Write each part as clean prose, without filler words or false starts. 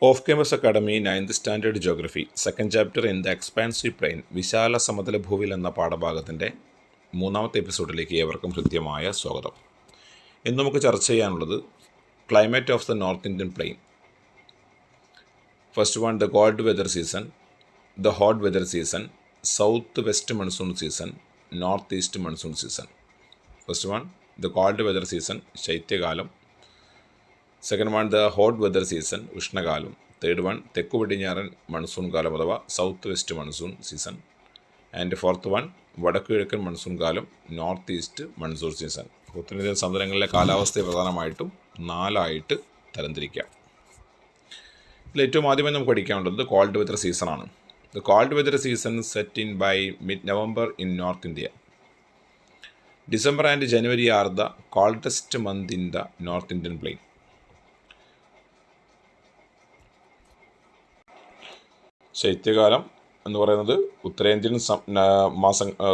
Of campus academy 9th standard geography second chapter in the expansive plain വിശാല സമതല ഭൂവിൽ എന്ന പാഠഭാഗത്തിൻ്റെ 3ാമത്തെ എപ്പിസോഡിലേക്ക് ഏവർക്കും ഹൃദ്യമായ സ്വാഗതം. ഇന്ന് നമുക്ക് ചർച്ച ചെയ്യാനുള്ളത് climate of the north Indian plain. First one, the cold weather season, the hot weather season, south west monsoon season, north east monsoon season. First one, the cold weather season, ശൈത്യകാലം. Second one, the hot weather season, ഉഷ്ണകാലം. Third one, തെക്കു പടിഞ്ഞാറൻ monsoon കാലം അഥവാ south west monsoon season. And fourth one, വടക്കു കിഴക്കൻ monsoon കാലം, north east monsoon season. ഉത്തരേന്ത്യൻ സമുദ്രങ്ങളിലെ കാലാവസ്ഥയെ പ്രധാനമായിട്ടും 4ആയിട്ട് തരംതിരിക്കാം. ഇതിൽ ഏറ്റവും ആദ്യമായി നമുക്ക് പഠിക്കാനുള്ളത് കോൾഡ് വെതർ സീസണാണ്. The cold weather season set in by mid November in north India. December and January are the coldest month in the north Indian plain. ശൈത്യകാലം എന്ന് പറയുന്നത്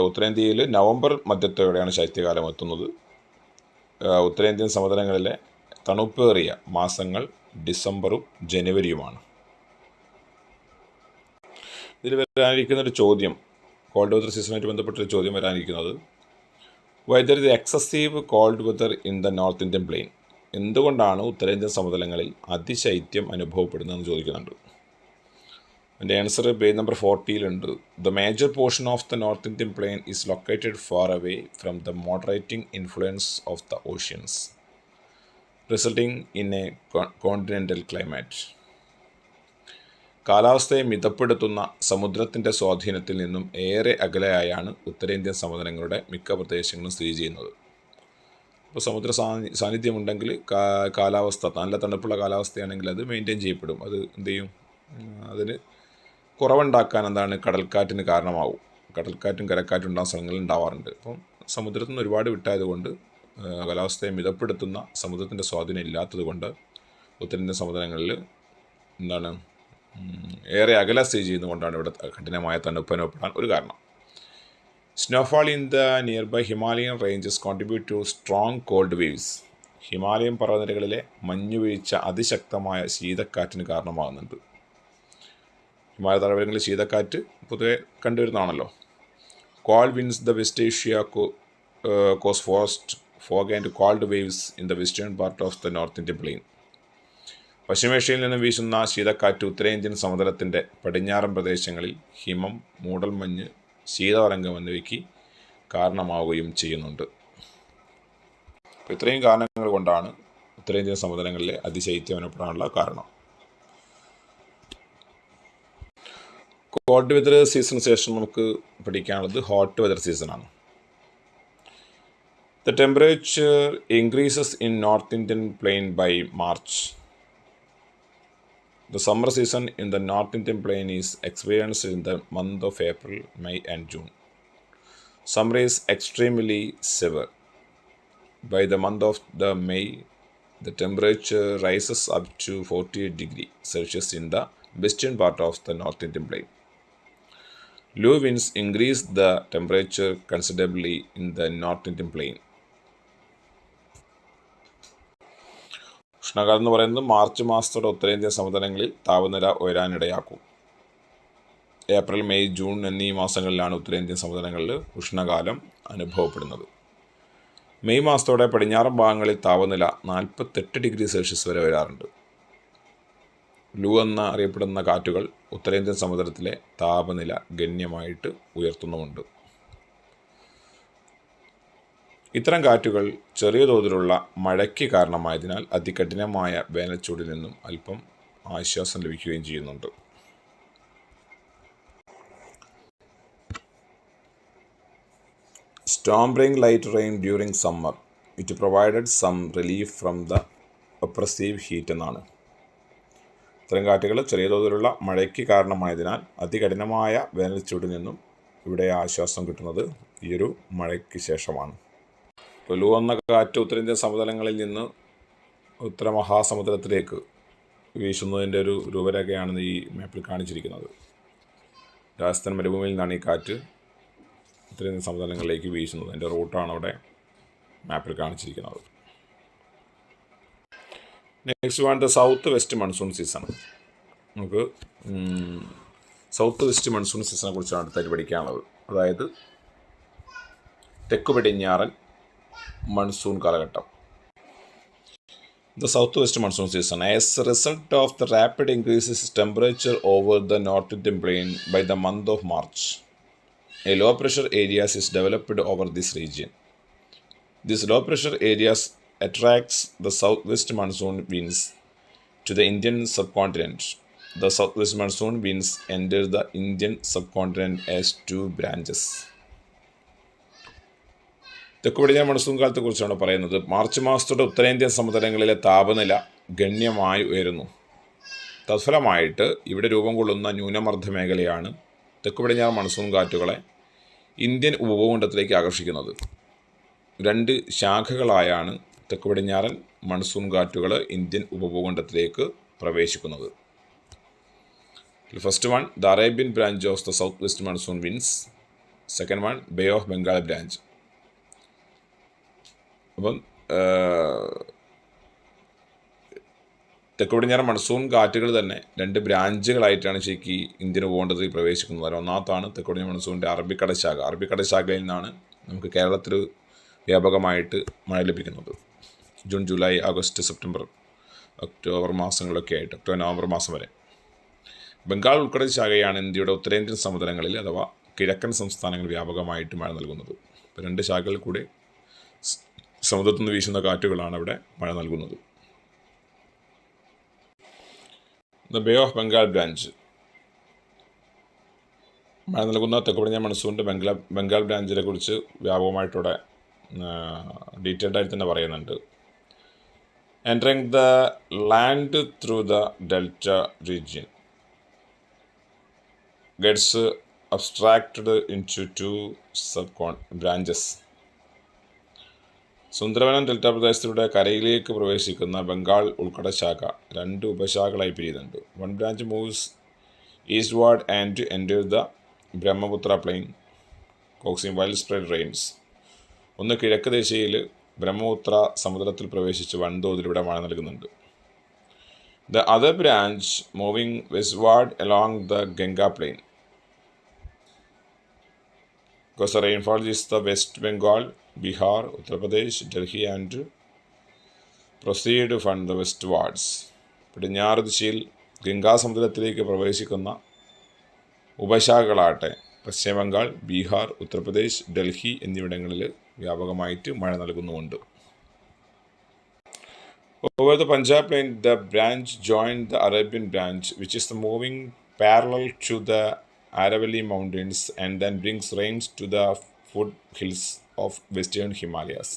ഉത്തരേന്ത്യയിൽ നവംബർ മധ്യത്തോടെയാണ് ശൈത്യകാലം എത്തുന്നത്. ഉത്തരേന്ത്യൻ സമുദ്രങ്ങളിലെ തണുപ്പേറിയ മാസങ്ങൾ ഡിസംബറും ജനുവരിയുമാണ്. ഇതിൽ വരാനിരിക്കുന്നൊരു ചോദ്യം, കോൾഡ് വെതർ സീസണുമായിട്ട് ബന്ധപ്പെട്ടൊരു ചോദ്യം വരാനിരിക്കുന്നത്, why there is excessive cold weather in the north Indian plain. എന്തുകൊണ്ടാണ് ഉത്തരേന്ത്യൻ സമതലങ്ങളിൽ അതിശൈത്യം അനുഭവപ്പെടുന്നതെന്ന് ചോദിക്കുന്നുണ്ട്. അതിൻ്റെ answer page number 40 the major portion of the north Indian plain is located far away from the moderating influence of the oceans resulting in a continental climate. കാലാവസ്ഥയെ മിതപ്പെടുത്തുന്ന സമുദ്രത്തിൻ്റെ സ്വാധീനത്തിൽ നിന്നും ഏറെ അകലെയായാണ് ഉത്തരേന്ത്യൻ സമതലങ്ങളുടെ മിക്ക പ്രദേശങ്ങളും സ്ഥിതി ചെയ്യുന്നത്. അപ്പോൾ സമുദ്ര സാന്നിധ്യമുണ്ടെങ്കിൽ കാലാവസ്ഥ നല്ല തണുപ്പുള്ള കാലാവസ്ഥയാണെങ്കിൽ അത് മെയിൻറ്റെയിൻ ചെയ്യപ്പെടും. അത് എന്ത് ചെയ്യും, അതിന് കുറവുണ്ടാക്കാൻ കടൽക്കാറ്റിന് കാരണമാവും. കടൽക്കാറ്റും കരക്കാറ്റും ഉണ്ടാകുന്ന സ്ഥലങ്ങളിൽ ഉണ്ടാവാറുണ്ട്. അപ്പം സമുദ്രത്തിൽ നിന്ന് ഒരുപാട് വിട്ടായതുകൊണ്ട് കാലാവസ്ഥയെ മിതപ്പെടുത്തുന്ന സമുദ്രത്തിൻ്റെ സ്വാധീനം ഇല്ലാത്തത് കൊണ്ട് ഉത്തരേന്ത്യൻ സമുദ്രങ്ങളിൽ ഏറെ അകല സ്ഥിതി ചെയ്യുന്നതുകൊണ്ടാണ് ഇവിടെ കഠിനമായ തണുപ്പ് അനുഭവപ്പെടാൻ ഒരു കാരണം. Snowfall in the nearby Himalayan ranges contribute to strong cold waves. Himalayan പർവ്വതനിരകളിലെ മഞ്ഞുവീഴ്ച അതിശക്തമായ ശീതക്കാറ്റിന് കാരണമാകുന്നുണ്ട്. ഹിമാലയ താഴ്വരങ്ങളിൽ ശീതക്കാറ്റ് പൊതുവെ കണ്ടുവരുന്നതാണല്ലോ. Cold winds the West Asia cause frost fog and cold waves in the western part of the north Indian plain. പശ്ചിമേഷ്യയിൽ നിന്നും വീശുന്ന ശീതക്കാറ്റ് ഉത്തരേന്ത്യൻ സമതലത്തിൻ്റെ പടിഞ്ഞാറൻ പ്രദേശങ്ങളിൽ ഹിമം, മൂടൽമഞ്ഞ്, ശീതതരംഗം എന്നിവയ്ക്ക് കാരണമാവുകയും ചെയ്യുന്നുണ്ട്. അപ്പോൾ ഇത്രയും കാരണങ്ങൾ കൊണ്ടാണ് ഉത്തരേന്ത്യൻ സമതലങ്ങളിലെ അതിശൈത്യം അനുഭവപ്പെടാനുള്ള കാരണം. കോൾഡ് വെതർ സീസണിന് ശേഷം നമുക്ക് പഠിക്കാനുള്ളത് ഹോട്ട് വെതർ സീസണാണ്. The temperature increases in north Indian plain by March. The summer season in the north Indian plain is experienced in the month of April, May and June. Summer is extremely severe. By the month of the May the temperature rises up to 48 degrees Celsius in the western part of the North Indian Plain. Low winds increase the temperature considerably in the North Indian Plain. ഉഷ്ണകാലം എന്ന് പറയുന്നത് March മാസത്തോടെ ഉത്തരേന്ത്യൻ സമതലങ്ങളിൽ താപനില ഉയരാനിടയാക്കും. April, May, June എന്നീ മാസങ്ങളിലാണ് ഉത്തരേന്ത്യൻ സമതലങ്ങളിൽ ഉഷ്ണകാലം അനുഭവപ്പെടുന്നത്. May മാസത്തോടെ പടിഞ്ഞാറൻ ഭാഗങ്ങളിൽ താപനില 48 ഡിഗ്രി സെൽഷ്യസ് വരെ വരാറുണ്ട്. ലൂ എന്ന് അറിയപ്പെടുന്ന കാറ്റുകൾ ഉത്തരേന്ത്യൻ സമുദ്രത്തിലെ താപനില ഗണ്യമായിട്ട് ഉയർത്തുന്നുമുണ്ട്. ഇത്തരം കാറ്റുകൾ ചെറിയ തോതിലുള്ള മഴയ്ക്ക് കാരണമായതിനാൽ അതികഠിനമായ വേനൽച്ചൂടിൽ നിന്നും അല്പം ആശ്വാസം ലഭിക്കുകയും ചെയ്യുന്നുണ്ട്. Storm bring light rain during summer. It provided some relief from the oppressive heat എന്നാണ്. ഇത്തരം കാറ്റുകൾ ചെറിയ തോതിലുള്ള മഴയ്ക്ക് കാരണമായതിനാൽ അതികഠിനമായ വേനൽച്ചൂടിൽ നിന്നും ഇവിടെ ആശ്വാസം കിട്ടുന്നത് ഈയൊരു മഴയ്ക്ക് ശേഷമാണ്. ഇപ്പോൾ ലൂ എന്ന കാറ്റ് ഉത്തരേന്ത്യൻ സമതലങ്ങളിൽ നിന്ന് ഉത്തര മഹാസമുദ്രത്തിലേക്ക് വീശുന്നതിൻ്റെ ഒരു രൂപരേഖയാണ് ഈ മാപ്പിൽ കാണിച്ചിരിക്കുന്നത്. രാജസ്ഥാൻ മരുഭൂമിയിൽ നിന്നാണ് ഈ കാറ്റ് ഉത്തരേന്ത്യൻ സമതലങ്ങളിലേക്ക് വീശുന്നത്. അതിൻ്റെ റൂട്ടാണ് അവിടെ മാപ്പിൽ കാണിച്ചിരിക്കുന്നത്. Next one, the south west monsoon season. നമുക്ക് സൗത്ത് വെസ്റ്റ് മൺസൂൺ സീസണെ കുറിച്ചാണ് അടുത്തായിട്ട് പഠിക്കാനുള്ളത്. അതായത് തെക്ക് പടിഞ്ഞാറൻ മൺസൂൺ കാലഘട്ടം. The southwest monsoon season. As a result of the rapid increases in temperature over the North Indian Plain by the month of March, a low pressure area is developed over this region. This low pressure area attracts the southwest monsoon winds to the Indian subcontinent. The southwest monsoon winds enter the Indian subcontinent as two branches. തെക്ക് പടിഞ്ഞാറൻ monsoon കാലത്തെക്കുറിച്ചാണ് പറയുന്നത്. March മാസത്തോടെ ഉത്തരേന്ത്യൻ സമതലങ്ങളിലെ താപനില ഗണ്യമായി ഉയരുന്നു. തത്ഫലമായിട്ട് ഇവിടെ രൂപം കൊള്ളുന്ന ന്യൂനമർദ്ദ മേഖലയാണ് തെക്ക് പടിഞ്ഞാറൻ മൺസൂൺ കാറ്റുകളെ ഇന്ത്യൻ ഉപഭൂഖണ്ഡത്തിലേക്ക് ആകർഷിക്കുന്നത്. 2 ശാഖകളായാണ് തെക്ക് പടിഞ്ഞാറൻ മൺസൂൺ കാറ്റുകൾ ഇന്ത്യൻ ഉപഭൂഖണ്ഡത്തിലേക്ക് പ്രവേശിക്കുന്നത്. First one the Arabian branch of the south west monsoon wins. Second one bay of Bengal branch. അപ്പം തെക്ക് പടിഞ്ഞാറൻ മൺസൂൺ കാറ്റുകൾ തന്നെ 2 ബ്രാഞ്ചുകളായിട്ടാണ് ശരിക്കും ഇന്ത്യൻ ഉപഭൂഖണ്ഡത്തിൽ പ്രവേശിക്കുന്നത്. അതിൽ ഒന്നാമത്താണ് തെക്ക് പടിഞ്ഞാറൻ മൺസൂണിൻ്റെ അറബിക്കടൽ ശാഖ. അറബിക്കടൽ ശാഖയിൽ നിന്നാണ് നമുക്ക് കേരളത്തിൽ വ്യാപകമായിട്ട് മഴ ലഭിക്കുന്നത്. June, July, August, September, October മാസങ്ങളിലൊക്കെ ആയിട്ട്, ഒക്ടോബർ, നവംബർ മാസം വരെ. ബംഗാൾ ഉൾക്കടൽ ശാഖയാണ് ഇന്ത്യയുടെ ഉത്തരേന്ത്യൻ സമതലങ്ങളിൽ അഥവാ കിഴക്കൻ സംസ്ഥാനങ്ങളിൽ വ്യാപകമായിട്ട് മഴ നൽകുന്നത്. ഇപ്പോൾ 2 ശാഖകളിൽ കൂടി സമുദ്രത്തിൽ നിന്ന് വീശുന്ന കാറ്റുകളാണ് അവിടെ മഴ നൽകുന്നത്. The bay of Bengal branch. മഴ നൽകുന്ന തെക്ക് പടിഞ്ഞാറൻ മൺസൂണിൻ്റെ ബംഗാൾ ബ്രാഞ്ചിനെ കുറിച്ച് വ്യാപകമായിട്ടിവിടെ ഡീറ്റെയിൽഡ് ആയിട്ട് തന്നെ പറയുന്നുണ്ട്. Entering the land through the delta region gets abstracted into 2 branches. സുന്ദരവനം ഡെൽറ്റ പ്രദേശത്തിലൂടെ കരയിലേക്ക് പ്രവേശിക്കുന്ന ബംഗാൾ ഉൾക്കടൽ ശാഖ 2 ഉപശാഖകളായി പിരിയുന്നുണ്ട്. 1 branch moves eastward and enter the Brahmaputra plain causing while spread rains. ഒന്ന് കിഴക്ക് ദിശയിൽ ബ്രഹ്മപുത്ര സമുദ്രത്തിൽ പ്രവേശിച്ച് വൻതോതിലൂടെ മഴ നൽകുന്നുണ്ട്. The other branch moving westward along the Ganga plain because the rainfall is the West Bengal, Bihar, Uttar Pradesh, Delhi and proceed from the westwards. പടിഞ്ഞാറ് ദിശയിൽ ഗംഗാസമുദ്രത്തിലേക്ക് പ്രവേശിക്കുന്ന ഉപശാഖകളാട്ടെ പശ്ചിമ ബംഗാൾ, ബീഹാർ, ഉത്തർപ്രദേശ്, ഡൽഹി എന്നിവിടങ്ങളിൽ വ്യാപകമായിട്ട് മഴ നൽകുന്നുമുണ്ട്. Over the Punjab plain, the branch joined the Arabian branch, which is moving parallel to the Aravalli Mountains and then brings rains to the foothills of Western Himalayas.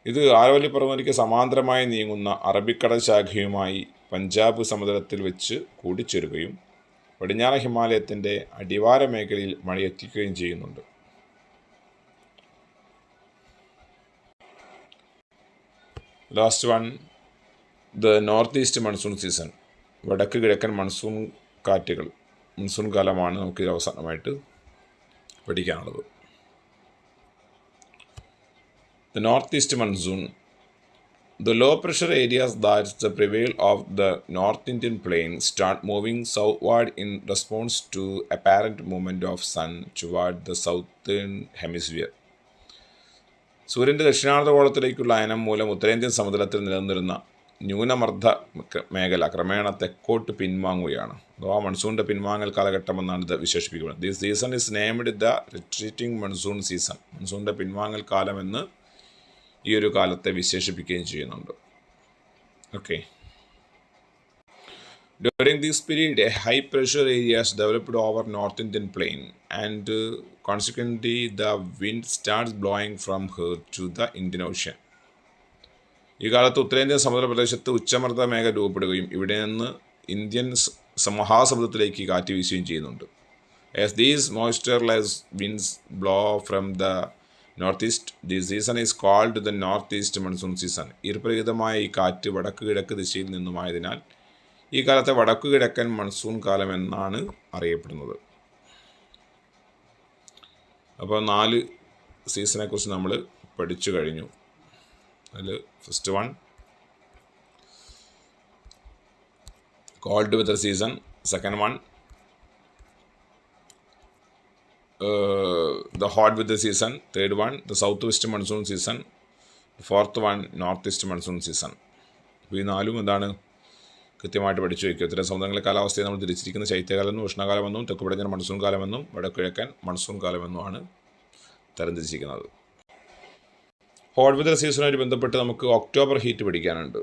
ഇത് ആരവല്ലി പർവ്വതനിരക്ക് സമാന്തരമായി നീങ്ങുന്ന അറബിക്കടൽ ശാഖയുമായി പഞ്ചാബ് സമുദ്രത്തിൽ വെച്ച് കൂടിച്ചേരുകയും പടിഞ്ഞാറൻ ഹിമാലയത്തിൻ്റെ അടിവാര മേഖലയിൽ മഴയെത്തിക്കുകയും ചെയ്യുന്നുണ്ട്. Last one the north east monsoon season. വടക്ക് കിഴക്കൻ മൺസൂൺ കാറ്റുകൾ. മൺസൂൺ കാലമാണ് നമുക്ക് അവസാനമായിട്ട് പഠിക്കാനുള്ളത്. The north east monsoon. The low pressure areas that prevail of the North Indian Plain start moving southward in response to apparent movement of sun toward the southern hemisphere. സൂര്യൻ്റെ ദക്ഷിണാർദ്ധഗോളത്തിലേക്കുള്ള അയനം മൂലം ഉത്തരേന്ത്യൻ സമതലത്തിൽ നിലനിന്നിരുന്ന ന്യൂനമർദ്ദ മേഖല ക്രമേണ തെക്കോട്ട് പിൻവാങ്ങുകയാണ്. അഥവാ മൺസൂണിൻ്റെ പിൻവാങ്ങൽ കാലഘട്ടം എന്നാണ് ഇത് വിശേഷിപ്പിക്കുന്നത്. This season is named the retreating monsoon season. മൺസൂണിൻ്റെ പിൻവാങ്ങൽ കാലമെന്ന് ഈ ഒരു കാലത്തെ വിശേഷിപ്പിക്കുകയും ചെയ്യുന്നുണ്ട്. Okay. During this period, a high pressure area is developed over North Indian Plain and consequently the wind starts blowing from here to the Indian Ocean. ഈ കാലത്ത് ഉത്തരേന്ത്യൻ സമുദ്രപ്രദേശത്ത് ഉച്ചമർദ്ദ മേഖല രൂപപ്പെടുകയും ഇവിടെ നിന്ന് ഇന്ത്യൻ മഹാസമുദ്രത്തിലേക്ക് കാറ്റ് വീശുകയും ചെയ്യുന്നുണ്ട്. As these moisture-less winds blow from the northeast, this season is called the northeast monsoon season. ഈർപ്പരഹിതമായ ഈ കാറ്റ് വടക്ക് കിഴക്ക് ദിശയിൽ നിന്നുമായതിനാൽ ഈ കാലത്തെ വടക്കു കിഴക്കൻ മൺസൂൺ കാലം എന്നാണ് അറിയപ്പെടുന്നത്. അപ്പോൾ 4 സീസണെക്കുറിച്ച് നമ്മൾ പഠിച്ചു കഴിഞ്ഞു. അതിൽ first one cold weather season. Second one, the hot weather season. Third one, the southwest monsoon season. Fourth one, northeast monsoon season. അപ്പോൾ ഈ നാലും എന്താണ് കൃത്യമായിട്ട് പഠിച്ചു വയ്ക്കുക. ഇത്തരം സമുദ്രങ്ങളിലെ കാലാവസ്ഥയെ നമ്മൾ തിരിച്ചിരിക്കുന്ന ശൈത്യകാലമെന്നും ഉഷ്ണകാലമെന്നും തെക്ക് പടിഞ്ഞാറൻ മൺസൂൺ കാലമെന്നും വടക്കിഴക്കൻ മൺസൂൺ കാലമെന്നുമാണ് തരംതിരിച്ചിരിക്കുന്നത്. ഹോട്ട് വെതർ സീസണുമായിട്ട് ബന്ധപ്പെട്ട് നമുക്ക് ഒക്ടോബർ ഹീറ്റ് പഠിക്കാനുണ്ട്.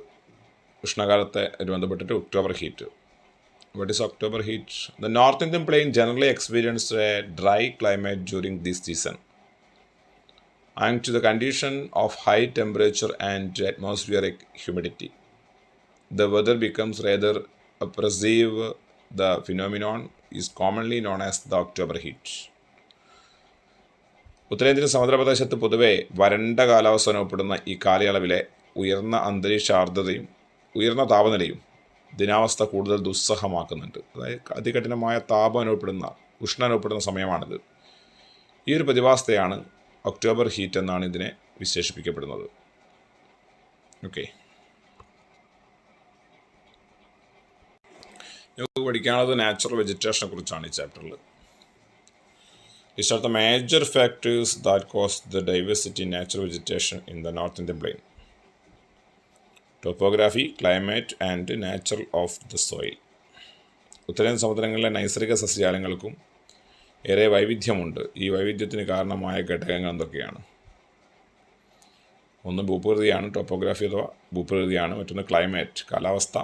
ഉഷ്ണകാലത്തെ ബന്ധപ്പെട്ടിട്ട് October heat. What is October heat? The North Indian Plain generally experiences a dry climate during this season. Owing to the condition of high temperature and atmospheric humidity, the weather becomes rather oppressive. The phenomenon is commonly known as the October heat. ഉത്തരേന്ത്യൻ സമുദ്രപ്രദേശത്ത് പൊതുവെ വരണ്ട കാലാവസ്ഥ അനുഭവപ്പെടുന്ന ഈ കാലയളവിലെ ഉയർന്ന അന്തരീക്ഷ ആർദ്രതയും ഉയർന്ന താപനിലയും ദിനാവസ്ഥ കൂടുതൽ ദുസ്സഹമാക്കുന്നുണ്ട്. അതായത് അതികഠിനമായ താപം അനുഭവപ്പെടുന്ന ഉഷ്ണം അനുഭവപ്പെടുന്ന സമയമാണിത്. ഈ ഒരു പ്രതിഭാസത്തെയാണ് ഒക്ടോബർ ഹീറ്റ് എന്നാണ് ഇതിനെ വിശേഷിപ്പിക്കപ്പെടുന്നത്. ഓക്കെ, നമുക്ക് പഠിക്കാനുള്ളത് നാച്ചുറൽ വെജിറ്റേഷനെ കുറിച്ചാണ് ഈ ചാപ്റ്ററിൽ. These are the major factors that cause the diversity in natural vegetation in the North Indian Plain. Topography, climate and nature of the soil. ഉത്തരേന്ത്യൻ സമുദ്രങ്ങളിലെ നൈസർഗിക സസ്യജാലങ്ങൾക്കും ഏറെ വൈവിധ്യമുണ്ട്. ഈ വൈവിധ്യത്തിന് കാരണമായ ഘടകങ്ങൾ എന്തൊക്കെയാണ്? ഒന്ന് ഭൂപ്രകൃതിയാണ്, ടോപ്പോഗ്രാഫി അഥവാ ഭൂപ്രകൃതിയാണ്. മറ്റൊന്ന് ക്ലൈമറ്റ്, കാലാവസ്ഥ,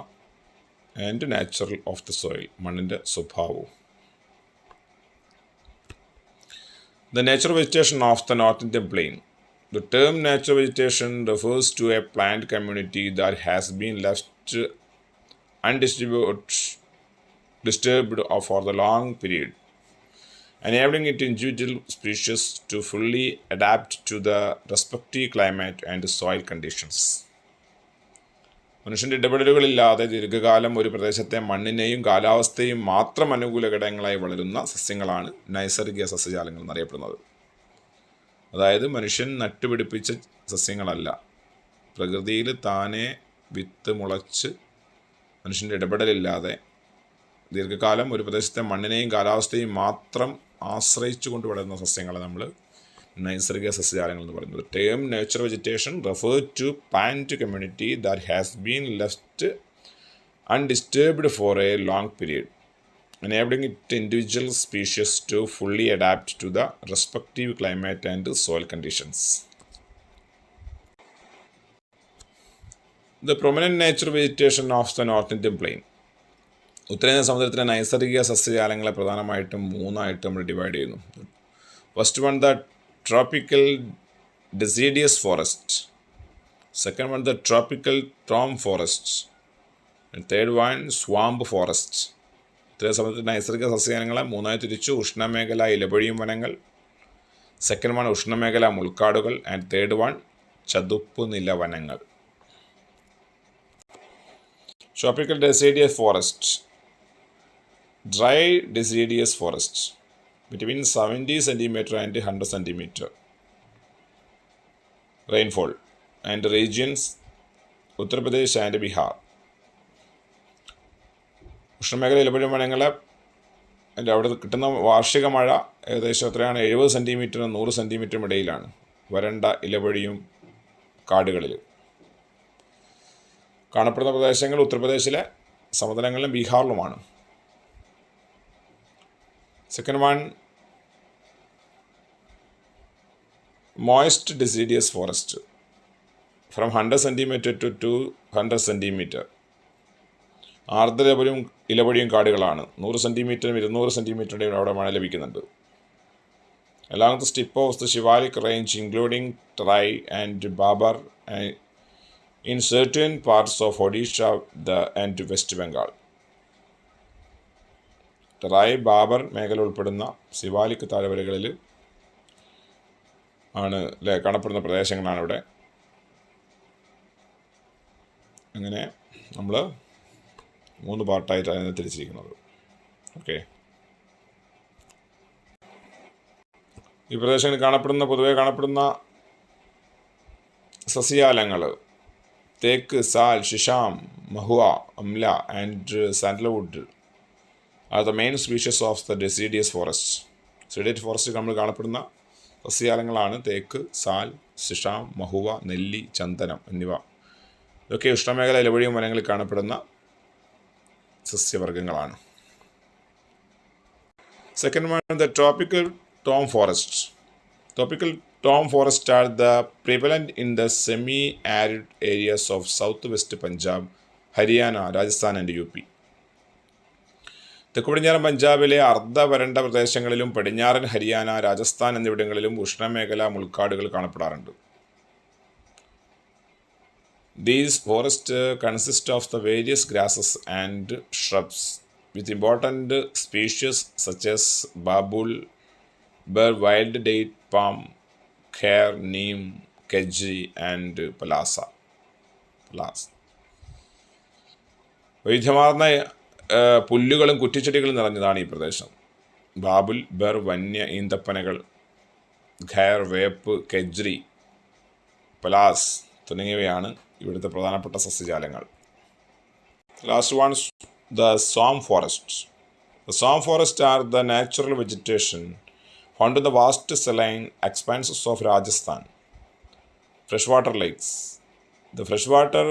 and natural of the soil, മണ്ണിൻ്റെ സ്വഭാവവും. The natural vegetation of the North Indian Plain. The term natural vegetation refers to a plant community that has been left undisturbed for the long period, enabling its individual species to fully adapt to the respective climate and soil conditions. മനുഷ്യൻ്റെ ഇടപെടലുകളില്ലാതെ ദീർഘകാലം ഒരു പ്രദേശത്തെ മണ്ണിനെയും കാലാവസ്ഥയും മാത്രം അനുകൂല ഘടകങ്ങളായി വളരുന്ന സസ്യങ്ങളാണ് നൈസർഗിക സസ്യജാലങ്ങൾ എന്നറിയപ്പെടുന്നത്. അതായത് മനുഷ്യൻ നട്ടുപിടിപ്പിച്ച സസ്യങ്ങളല്ല, പ്രകൃതിയിൽ താനെ വിത്ത് മുളച്ച് മനുഷ്യൻ്റെ ഇടപെടലില്ലാതെ ദീർഘകാലം ഒരു പ്രദേശത്തെ മണ്ണിനെയും കാലാവസ്ഥയും മാത്രം ആശ്രയിച്ചു കൊണ്ട് വളരുന്ന സസ്യങ്ങളെ നമ്മൾ നൈസർഗിക സസ്യജാലങ്ങൾ എന്ന് പറയുന്നത്. Term natural vegetation refer to plant community that has been left undisturbed for a long period, enabling its individual species to fully adapt to the respective climate and soil conditions. The prominent natural vegetation of the North Indian Plain. ഉത്തരേന്ത്യൻ സമുദ്രത്തിലെ നൈസർഗിക സസ്യജാലങ്ങളെ പ്രധാനമായിട്ടും മൂന്നായിട്ട് നമ്മൾ divide ചെയ്യുന്നു. First one, the tropical deciduous forest. Second one, the tropical thorn forest. And third one, swamp forest. ഇത്തരം സമയത്ത് നൈസർഗിക സസ്യജാലങ്ങളെ മൂന്നായി തിരിച്ചു. ഉഷ്ണമേഖല ഇലപൊഴിയും വനങ്ങൾ, സെക്കൻഡ് വൺ ഉഷ്ണമേഖല മുൾക്കാടുകൾ, ആൻഡ് തേർഡ് വൺ ചതുപ്പ് നിലവനങ്ങൾ. Tropical deciduous forest. Dry deciduous forest between 70 cm and 100 cm rainfall and regions Uttar Pradesh and Bihar. ഉഷ്ണമേഖല ഇലപൊഴിയും വനങ്ങളെ അവിടെ കിട്ടുന്ന വാർഷിക മഴ ഏകദേശം എത്രയാണ്? 70 സെൻറ്റിമീറ്ററിനും 100 സെൻറ്റിമീറ്ററിനും ഇടയിലാണ് വരണ്ട ഇലപൊഴിയും കാടുകളിൽ. കാണപ്പെടുന്ന പ്രദേശങ്ങൾ ഉത്തർപ്രദേശിലെ സമതലങ്ങളിലും ബീഹാറിലുമാണ്. Second one, moist deciduous forest from 100 cm to 200 cm. ആർദ്ര ഇലപൊഴിയും കാടുകളാണ്. 100 സെൻറ്റിമീറ്ററും 200 സെൻറ്റിമീറ്ററിൻ്റെയും അവിടെ മഴ ലഭിക്കുന്നുണ്ട്. Along the steppe of the Shivalik range, including Tarai and Babar, in certain parts of Odisha and West Bengal. Tarai, Babur മേഖല ഉൾപ്പെടുന്ന ശിവാലിക് താഴ്വരകളിൽ ആണ് കാണപ്പെടുന്ന പ്രദേശങ്ങളാണ് ഇവിടെ. അങ്ങനെ നമ്മൾ 3 പാർട്ടായിട്ടാണ് അതിനെ തിരിച്ചിരിക്കുന്നത്. ഓക്കെ, ഈ പ്രദേശങ്ങളിൽ പൊതുവെ കാണപ്പെടുന്ന സസ്യജാലങ്ങൾ Teak, sal, shisham, mahua, amla, and sandalwood are the main species of the deciduous forest. Deciduous forest നമ്മൾ കാണപ്പെടുന്ന സസ്യജാലങ്ങളാണ് തേക്ക്, സാൽ, ശിഷാം, മഹുവ, നെല്ലി, ചന്ദനം എന്നിവ. ഇതൊക്കെ ഉഷ്ണമേഖല ഇലവഴിയും വനങ്ങളിൽ കാണപ്പെടുന്ന സസ്യവർഗ്ഗങ്ങളാണ്. Second one, the tropical tom forest. Tropical tom forests are the prevalent in the semi-arid areas of southwest Punjab, Haryana, Rajasthan and UP. തെക്ക് പടിഞ്ഞാറൻ പഞ്ചാബിലെ അർദ്ധവരണ്ട പ്രദേശങ്ങളിലും പടിഞ്ഞാറൻ ഹരിയാന, രാജസ്ഥാൻ എന്നിവിടങ്ങളിലും ഉഷ്ണമേഖലാ മുൾക്കാടുകൾ കാണപ്പെടാറുണ്ട്. These forests consist of the various grasses and shrubs with important species such as babul, ber, wild date palm, khair, neem, kejri and palasa. വൈവിധ്യമാർന്ന പുല്ലുകളും കുറ്റിച്ചെടികളും നിറഞ്ഞതാണ് ഈ പ്രദേശം. ബാബുൽ, ബർ, വന്യ ഈന്തപ്പനകൾ, ഖൈർ, വേപ്പ്, കെജ്രി, പലാസ് തുടങ്ങിയവയാണ് ഇവിടുത്തെ പ്രധാനപ്പെട്ട സസ്യജാലങ്ങൾ. Last one, the swamp forests. The swamp forests are the natural vegetation found in the vast saline expanses of Rajasthan, freshwater lakes, the freshwater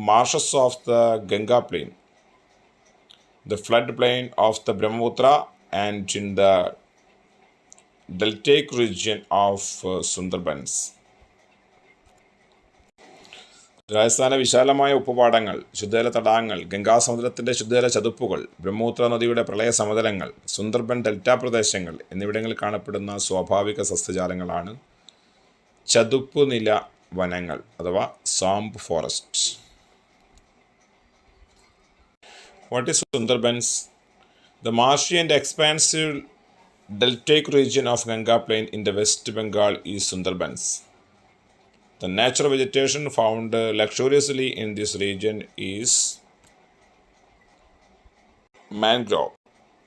marshes of the Ganga plain, the floodplain of the Brahmaputra, and in the deltaic region of Sundarbans. രാജസ്ഥാന വിശാലമായ ഉപ്പുപാടങ്ങൾ, ശുദ്ധജല തടാകങ്ങൾ, ഗംഗാസമുദ്രത്തിൻ്റെ ശുദ്ധജല ചതുപ്പുകൾ, ബ്രഹ്മപുത്ര നദിയുടെ പ്രളയ സമതലങ്ങൾ, Sundarban delta പ്രദേശങ്ങൾ എന്നിവിടങ്ങളിൽ കാണപ്പെടുന്ന സ്വാഭാവിക സസ്യജാലങ്ങളാണ് ചതുപ്പ് നില വനങ്ങൾ അഥവാ swamp forest. What is Sundarbans? The marshy and expansive deltaic region of Ganga plain in the West Bengal is Sundarbans. The natural vegetation found luxuriously in this region is mangrove.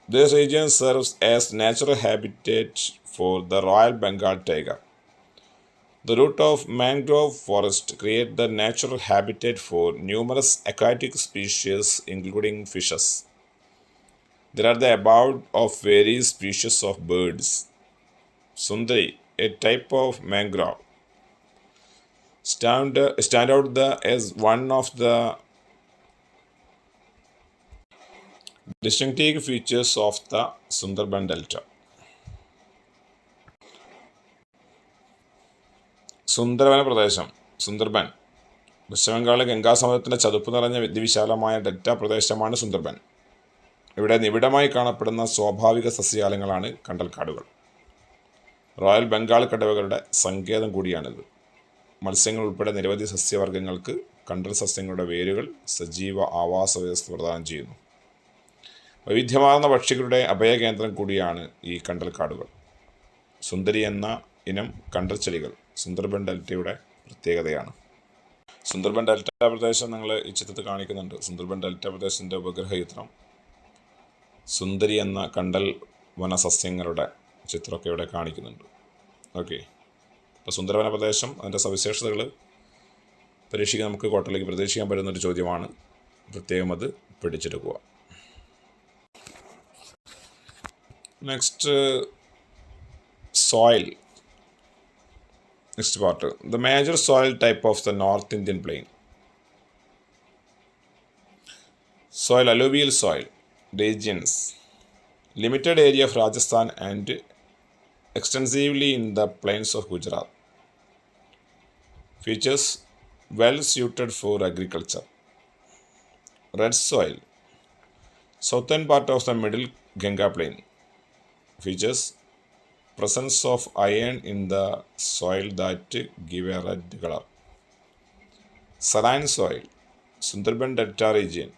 This region serves as natural habitat for the Royal Bengal tiger. The root of mangrove forest create the natural habitat for numerous aquatic species including fishes. There are the abode of various species of birds. Sundari, a type of mangrove, stand out as one of the distinctive features of the Sundarban Delta. സുന്ദരവന പ്രദേശം, സുന്ദർബൻ, പശ്ചിമബംഗാളിലെ ഗംഗാസമുദ്രത്തിൻ്റെ ചതുപ്പ് നിറഞ്ഞ വിശാലമായ delta പ്രദേശമാണ് സുന്ദർബൻ. ഇവിടെ നിബിഡമായി കാണപ്പെടുന്ന സ്വാഭാവിക സസ്യജാലങ്ങളാണ് കണ്ടൽക്കാടുകൾ. Royal Bengal കടുവകളുടെ സങ്കേതം കൂടിയാണിത്. മത്സ്യങ്ങൾ ഉൾപ്പെടെ നിരവധി സസ്യവർഗ്ഗങ്ങൾക്ക് കണ്ടൽ സസ്യങ്ങളുടെ വേരുകൾ സജീവ ആവാസ വ്യവസ്ഥ പ്രദാനം ചെയ്യുന്നു. വൈവിധ്യമാർന്ന പക്ഷികളുടെ അഭയകേന്ദ്രം കൂടിയാണ് ഈ കണ്ടൽക്കാടുകൾ. സുന്ദരി എന്ന ഇനം കണ്ടൽച്ചെടികൾ സുന്ദർബൻ ഡെൽറ്റയുടെ പ്രത്യേകതയാണ്. സുന്ദർബൻ ഡെൽറ്റ പ്രദേശം നിങ്ങൾ ഈ ചിത്രത്തിൽ കാണിക്കുന്നുണ്ട്. സുന്ദർബൻ ഡെൽറ്റ പ്രദേശത്തിൻ്റെ ഉപഗ്രഹ ചിത്രം, സുന്ദരി എന്ന കണ്ടൽ വനസസ്യങ്ങളുടെ ചിത്രമൊക്കെ ഇവിടെ കാണിക്കുന്നുണ്ട്. ഓക്കെ, അപ്പോൾ സുന്ദരവന പ്രദേശം അതിൻ്റെ സവിശേഷതകൾ പരീക്ഷയ്ക്ക് നമുക്ക് കോട്ടയിലേക്ക് പ്രതീക്ഷിക്കാൻ പറ്റുന്നൊരു ചോദ്യമാണ്. പ്രത്യേകം അത് പഠിച്ചെടുക്കുക. Next, soil. Next part, the major soil type of the North Indian plain. Soil, alluvial soil regions, limited area of Rajasthan and extensively in the plains of Gujarat. Features, well suited for agriculture. Red soil, southern part of the middle Ganga plain. Features, presence of iron in the soil that give a red color. Saline soil, Sundarban Delta region,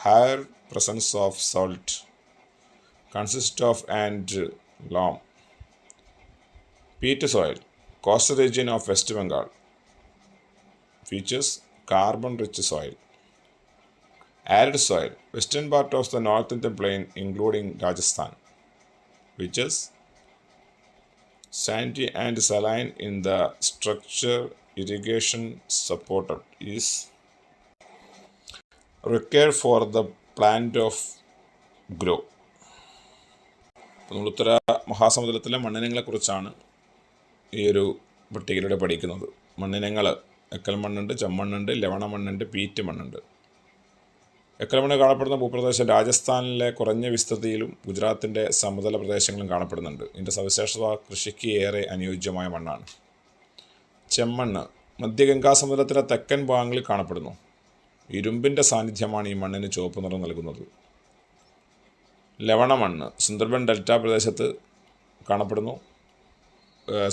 higher presence of salt, consists of and loam. Peat soil, coastal region of West Bengal. Features, carbon-rich soil. Arid soil, western part of the North Indian plain including Rajasthan. Features, sandy and saline in the structure irrigation supported is required for the plant of grow. നമ്മൾ ഉത്തര മഹാസമുദ്രത്തിലെ മണ്ണിനങ്ങളെക്കുറിച്ചാണ് ഈ ഒരു പട്ടികയിലൂടെ പഠിക്കുന്നത്. മണ്ണിനങ്ങൾ എക്കൽ മണ്ണുണ്ട്, ചെമ്മണ്ണുണ്ട്, ലവണ മണ്ണുണ്ട്, Pete മണ്ണുണ്ട്. എക്കൽ മണ്ണ് കാണപ്പെടുന്ന ഭൂപ്രദേശം രാജസ്ഥാനിലെ കുറഞ്ഞ വിസ്തൃതിയിലും ഗുജറാത്തിൻ്റെ സമതല പ്രദേശങ്ങളിലും കാണപ്പെടുന്നുണ്ട്. ഇതിൻ്റെ സവിശേഷത കൃഷിക്ക് ഏറെ അനുയോജ്യമായ മണ്ണാണ്. ചെമ്മണ്ണ് മധ്യഗംഗാസമുദ്രത്തിലെ തെക്കൻ ഭാഗങ്ങളിൽ കാണപ്പെടുന്നു. ഇരുമ്പിൻ്റെ സാന്നിധ്യമാണ് ഈ മണ്ണിന് ചുവപ്പ് നിറം നൽകുന്നത്. ലവണ മണ്ണ് സുന്ദർബൻ ഡെൽറ്റ പ്രദേശത്ത് കാണപ്പെടുന്നു.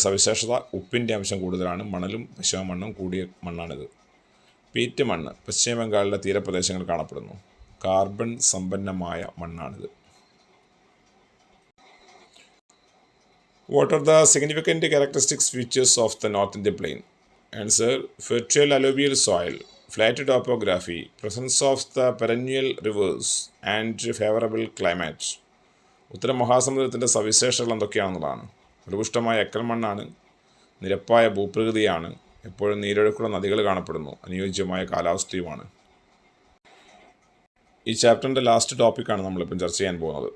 സവിശേഷത ഉപ്പിൻ്റെ അംശം കൂടുതലാണ്. മണലും പശ്ചിമ മണ്ണും കൂടിയ മണ്ണാണിത്. പീറ്റ് മണ്ണ് പശ്ചിമ ബംഗാളിലെ തീരപ്രദേശങ്ങളിൽ കാണപ്പെടുന്നു. കാർബൺ സമ്പന്നമായ മണ്ണാണിത്. What are the significant characteristics features of the North Indian Plain? Answer: fertile alluvial soil, flat topography, presence of the perennial rivers and favorable climate. ഉത്തര മഹാസമുദ്രത്തിൻ്റെ സവിശേഷതകൾ എന്തൊക്കെയാണെന്നുള്ളതാണ്. ഫലപുഷ്ടമായ എക്കൽ മണ്ണാണ്. നിരപ്പായ ഭൂപ്രകൃതിയാണ്. എപ്പോഴും നീരൊഴുക്കുള്ള നദികൾ കാണപ്പെടുന്നു. അനുയോജ്യമായ കാലാവസ്ഥയുമാണ്. ഈ ചാപ്റ്ററിൻ്റെ ലാസ്റ്റ് ടോപ്പിക്കാണ് നമ്മളിപ്പം ചർച്ച ചെയ്യാൻ പോകുന്നത്.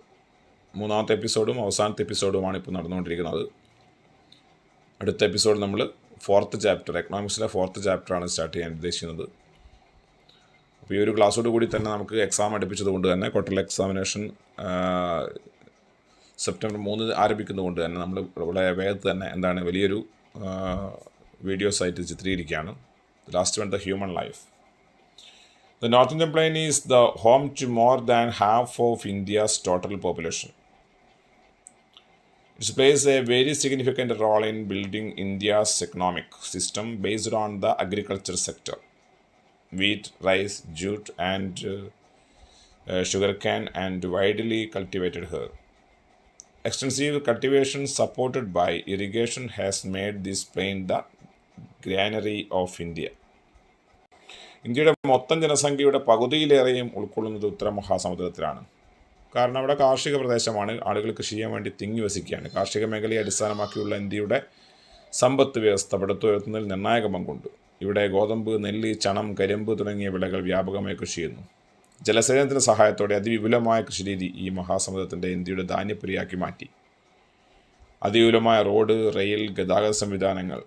മൂന്നാമത്തെ എപ്പിസോഡും അവസാനത്തെ എപ്പിസോഡുമാണ് ഇപ്പോൾ നടന്നുകൊണ്ടിരിക്കുന്നത്. അടുത്ത എപ്പിസോഡ് നമ്മൾ 4th ചാപ്റ്റർ, എക്കണോമിക്സിലെ 4th ചാപ്റ്ററാണ് സ്റ്റാർട്ട് ചെയ്യാൻ ഉദ്ദേശിക്കുന്നത്. അപ്പോൾ ഈ ഒരു ക്ലാസ്സോട് കൂടി തന്നെ നമുക്ക് എക്സാം അടുപ്പിച്ചത് കൊണ്ട് തന്നെ ക്വാർട്ടർലി എക്സാമിനേഷൻ സെപ്റ്റംബർ 3 ആരംഭിക്കുന്നതുകൊണ്ട് തന്നെ നമ്മൾ ഇവിടെ വേഗത്ത് തന്നെ വലിയൊരു വീഡിയോസായിട്ട് ചിത്രീകരിക്കുകയാണ്. Last one, the human life. The North Indian Plain is the home to more than half of India's total population. It plays a very significant role in building India's economic system based on the agriculture sector. Wheat, rice, jute, and sugarcane, and widely cultivated herb. Extensive cultivation supported by irrigation has made this plain the granary of India. ഇന്ത്യയുടെ മൊത്തം ജനസംഖ്യയുടെ പകുതിയിലേറെയും ഉൾക്കൊള്ളുന്നത് ഉത്തര മഹാസമുദ്രത്തിലാണ്. കാരണം അവിടെ കാർഷിക പ്രദേശമാണ്. ആളുകൾ കൃഷി ചെയ്യാൻ വേണ്ടി തിങ്ങി വസിക്കുകയാണ്. കാർഷിക മേഖലയെ അടിസ്ഥാനമാക്കിയുള്ള ഇന്ത്യയുടെ സമ്പത്ത് വ്യവസ്ഥ പടുത്തുയർത്തുന്നതിൽ നിർണായക പങ്കുണ്ട്. ഇവിടെ ഗോതമ്പ്, നെല്ല്, ചണം, കരിമ്പ് തുടങ്ങിയ വിളകൾ വ്യാപകമായി കൃഷി ചെയ്യുന്നു. ജലസേചനത്തിൻ്റെ സഹായത്തോടെ അതിവിപുലമായ കൃഷിരീതി ഈ മഹാസമുദ്രത്തിൻ്റെ ഇന്ത്യയുടെ ധാന്യപ്പുരയാക്കി മാറ്റി. അതിവിപുലമായ റോഡ്, റെയിൽ, ഗതാഗത സംവിധാനങ്ങൾ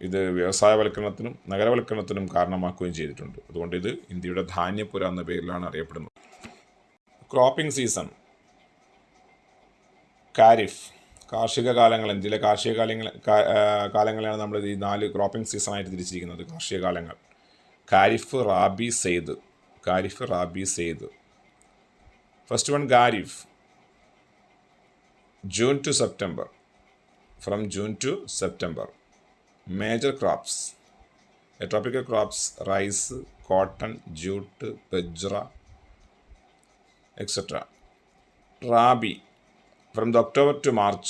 ഇത് വ്യവസായവൽക്കരണത്തിനും നഗരവൽക്കരണത്തിനും കാരണമാക്കുകയും ചെയ്തിട്ടുണ്ട്. അതുകൊണ്ട് ഇത് ഇന്ത്യയുടെ ധാന്യപ്പുര എന്ന പേരിലാണ് അറിയപ്പെടുന്നത്. ക്രോപ്പിംഗ് സീസൺ, ഖാരിഫ്, കാർഷിക കാലങ്ങൾ. ഇന്ത്യയിലെ കാർഷിക കാലങ്ങളെയാണ് നമ്മൾ ഈ 4 ക്രോപ്പിംഗ് സീസണായിട്ട് തിരിച്ചിരിക്കുന്നത്. കാർഷിക കാലങ്ങൾ: kharif, rabi, zaid. Kharif, rabi, zaid. First one kharif, June to September. From June to September. Major crops, tropical crops: rice, cotton, jute, bajra, etc. Rabi, from the October to March.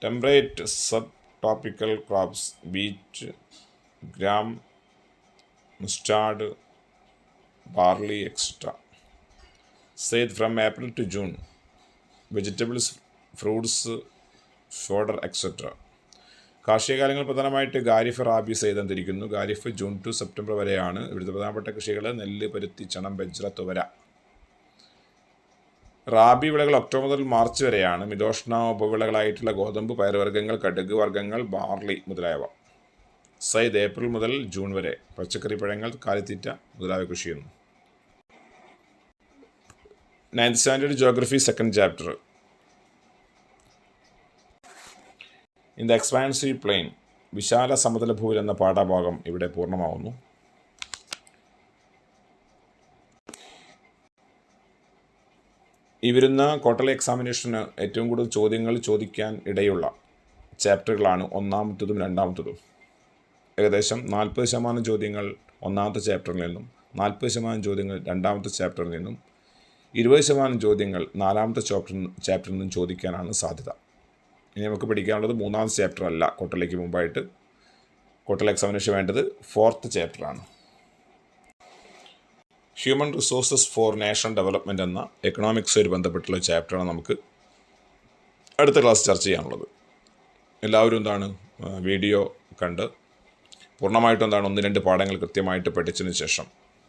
Temperate subtropical crops: wheat, gram, mustard, barley, etc. Said from April to June. Vegetables, fruits, fodder, etc. കാർഷിക കാലങ്ങൾ പ്രധാനമായിട്ട് ഖാരിഫ്, റാബി, സെയ്ദ് തിരിക്കുന്നു. Kharif June to September വരെയാണ്. ഇവിടുത്തെ പ്രധാനപ്പെട്ട കൃഷികൾ നെല്ല്, പരുത്തി, ചണം, ബജ്ര, തുവര. റാബി വിളകൾ ഒക്ടോബർ മുതൽ മാർച്ച് വരെയാണ്. മിതോഷ്ണ ഉപവിളകളായിട്ടുള്ള ഗോതമ്പ്, പയറുവർഗ്ഗങ്ങൾ, കടുക് വർഗ്ഗങ്ങൾ, ബാർലി മുതലായവ. സെയ്ദ് ഏപ്രിൽ മുതൽ ജൂൺ വരെ. പച്ചക്കറി, പഴങ്ങൾ, കാലിത്തീറ്റ മുതലായവ കൃഷി ചെയ്യുന്നു. 9th standard geography, 2nd chapter. In the expansive plain, വിശാല സമതലഭൂവിൽ എന്ന പാഠഭാഗം ഇവിടെ പൂർണ്ണമാവുന്നു. ഈ വരുന്ന ക്വാർട്ടർലി എക്സാമിനേഷന് ഏറ്റവും കൂടുതൽ ചോദ്യങ്ങൾ ചോദിക്കാൻ ഇടയുള്ള ചാപ്റ്ററുകളാണ് 1ാമത്തതും 2ാമത്തതും. ഏകദേശം 40% ചോദ്യങ്ങൾ 1ാമത്തെ ചാപ്റ്ററിൽ നിന്നും, 40% ചോദ്യങ്ങൾ 2ാമത്തെ ചാപ്റ്ററിൽ നിന്നും, 20% ചോദ്യങ്ങൾ 4ാമത്തെ ചാപ്റ്ററിൽ നിന്നും ചോദിക്കാനാണ് സാധ്യത. ഇനി നമുക്ക് പഠിക്കാനുള്ളത് 3ാമത്തെ ചാപ്റ്റർ അല്ല. ക്വാർട്ടർലിക്ക് മുമ്പായിട്ട് ക്വാർട്ടർലി എക്സാമിനേഷൻ വേണ്ടത് 4th ചാപ്റ്ററാണ്. Human resources for national development എന്ന എക്കണോമിക്സുമായി ബന്ധപ്പെട്ടുള്ള ചാപ്റ്ററാണ് നമുക്ക് അടുത്ത ക്ലാസ് ചർച്ച ചെയ്യാനുള്ളത്. എല്ലാവരും വീഡിയോ കണ്ട് പൂർണ്ണമായിട്ടും എന്താണ് 1-2 പാഠങ്ങൾ കൃത്യമായിട്ട് പഠിച്ചതിന് ശേഷം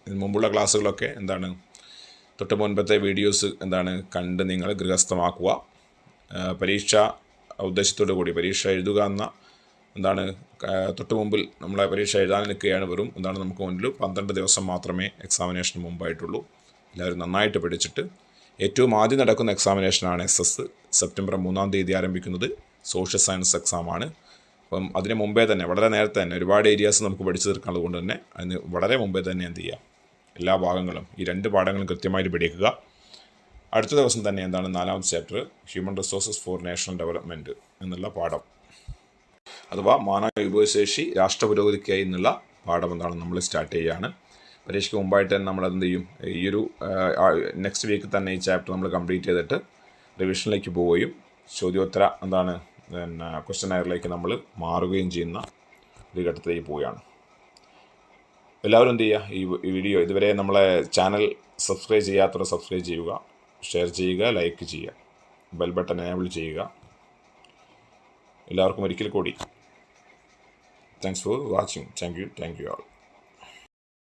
ഇതിന് മുമ്പുള്ള ക്ലാസ്സുകളൊക്കെ എന്താണ് തൊട്ട് മുൻപത്തെ വീഡിയോസ് എന്താണ് കണ്ട് നിങ്ങൾ ഗൃഹസ്ഥമാക്കുക. പരീക്ഷ ഉദ്ദേശത്തോടു കൂടി പരീക്ഷ എഴുതുക എന്ന എന്താണ് തൊട്ട് മുമ്പിൽ നമ്മളെ പരീക്ഷ എഴുതാൻ നിൽക്കുകയാണ്. വെറും എന്താണ് നമുക്ക് മുന്നിൽ 12 ദിവസം മാത്രമേ എക്സാമിനേഷന് മുമ്പായിട്ടുള്ളൂ. എല്ലാവരും നന്നായിട്ട് പഠിച്ചിട്ട് ഏറ്റവും ആദ്യം നടക്കുന്ന എക്സാമിനേഷനാണ് SS. സെപ്റ്റംബർ 3-ാം തീയതി ആരംഭിക്കുന്നത് സോഷ്യൽ സയൻസ് എക്സാമാണ്. അപ്പം അതിന് മുമ്പേ തന്നെ വളരെ നേരത്തെ തന്നെ ഒരുപാട് ഏരിയാസ് നമുക്ക് പഠിച്ചു തീർക്കാനുള്ളത് കൊണ്ട് തന്നെ അതിന് വളരെ മുമ്പേ തന്നെ എന്ത് ചെയ്യുക, എല്ലാ ഭാഗങ്ങളും ഈ 2 പാഠങ്ങളും കൃത്യമായിട്ട് പഠിക്കുക. അടുത്ത ദിവസം തന്നെ എന്താണ് 4ാമത്തെ chapter human resources for national development എന്നുള്ള പാഠം, അഥവാ മാനവ വിഭവശേഷി രാഷ്ട്ര പുരോഗതിക്കായി എന്നുള്ള പാഠം എന്താണ് നമ്മൾ സ്റ്റാർട്ട് ചെയ്യുകയാണ്. പരീക്ഷയ്ക്ക് മുമ്പായിട്ട് തന്നെ നമ്മളെന്ത് ചെയ്യും, ഈ ഒരു നെക്സ്റ്റ് വീക്ക് തന്നെ ഈ ചാപ്റ്റർ നമ്മൾ കംപ്ലീറ്റ് ചെയ്തിട്ട് റിവിഷനിലേക്ക് പോവുകയും ചോദ്യോത്തര എന്താണ് പിന്നെ ക്വസ്റ്റ്യൻ എയറിലേക്ക് നമ്മൾ മാറുകയും ചെയ്യുന്ന ഒരു ഘട്ടത്തിലേക്ക് പോവുകയാണ്. എല്ലാവരും എന്ത് ചെയ്യുക, ഈ വീഡിയോ ഇതുവരെ നമ്മളെ ചാനൽ സബ്സ്ക്രൈബ് ചെയ്യാത്തവർ സബ്സ്ക്രൈബ് ചെയ്യുക, ഷെയർ ചെയ്യുക, ലൈക്ക് ചെയ്യുക, ബെൽ ബട്ടൺ എനേബിൾ ചെയ്യുക. എല്ലാവർക്കും ഒരിക്കൽ കൂടി thanks for watching. Thank you all.